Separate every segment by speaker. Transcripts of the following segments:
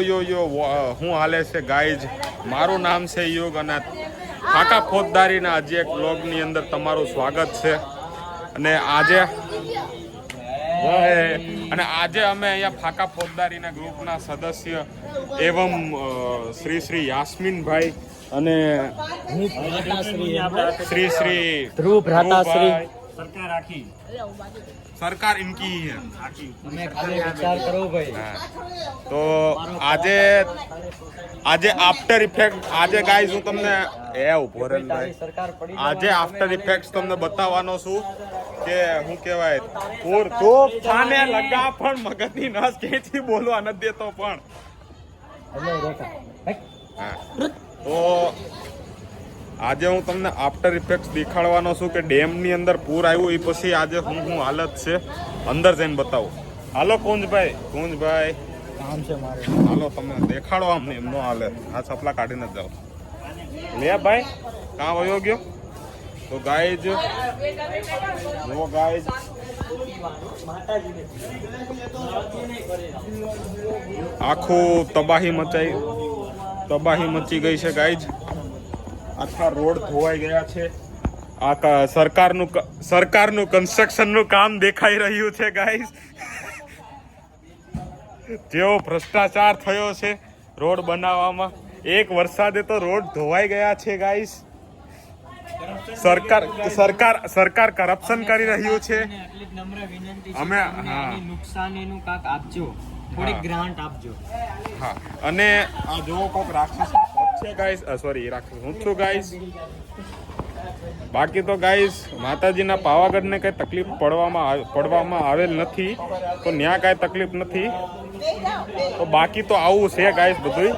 Speaker 1: હું હાલે છે ગાઈઝ, મારું નામ છે યુગ અને ફાકા ફોજદારીના આજે એક બ્લોગની અંદર તમારું સ્વાગત છે. અને આજે અમે અહીંયા ફાકા ફોજદારીના ગ્રુપના સદસ્ય એવમ શ્રી યાસ્મીનભાઈ અને શ્રી
Speaker 2: ધ્રુવ ભ્રાતાશ્રી
Speaker 1: સરકાર ઇનકી હે.
Speaker 2: તમે ખાલી વિચાર કરો ભાઈ.
Speaker 1: તો આજે આફ્ટર ઇફેક્ટ ગાઈઝ હું તમને આજે આફ્ટર ઇફેક્ટ તમને બતાવવાનો છું કે શું કહેવાય તો ફાને લગા પણ મગજની નસ ખેંચી બોલવા નથી દેતો પણ. તો આજે હું તમને આફ્ટર ઇફેક્ટ દેખાડવાનો છું કે ડેમની અંદર પૂર આવ્યું એ પછી આજે હું હાલત છે અંદર જઈને બતાવું. હાલો કુંજભાઈ
Speaker 2: કામ છે મારે.
Speaker 1: હાલો તમને દેખાડો આમ એમનો હાલે આ ચપલા કાઢીને જ જાઓ લે ભાઈ કાં વયો ગયો. તો ગાઈઝ આખું તબાહી મચી ગઈ છે ગાઈઝ. આખા રોડ ધોવાઈ ગયા છે. આ સરકારનું કન્સ્ટ્રક્શનનું કામ દેખાઈ રહ્યું છે ગાઈઝ. જેવો ભ્રષ્ટાચાર થયો છે રોડ બનાવવામાં. એક વરસાદે તો રોડ ધોવાઈ ગયા છે ગાઈઝ. સરકાર કરપ્શન કરી રહ્યું છે. અમે
Speaker 2: નુકસાનીનું કાક આપજો, થોડી ગ્રાન્ટ આપજો.
Speaker 1: હા અને આ જો કોક રાક્ષસ છે ગાઈઝ, સોરી રાક્ષસ હું છું ગાઈઝ. બાકી તો ગાઈઝ માતાજીના પાવાગઢને કઈ તકલીફ પડવામાં આવેલ નથી, તો ત્યાં કાંઈ તકલીફ નથી. તો બાકી તો આવું છે ગાઈઝ બધું.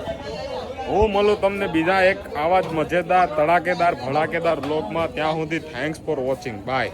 Speaker 1: હું મળું તમને બીજા એક આવા જ મજેદાર તડાકેદાર ભડાકેદાર બ્લોગમાં. ત્યાં સુધી થેન્ક્સ ફોર વોચિંગ. બાય.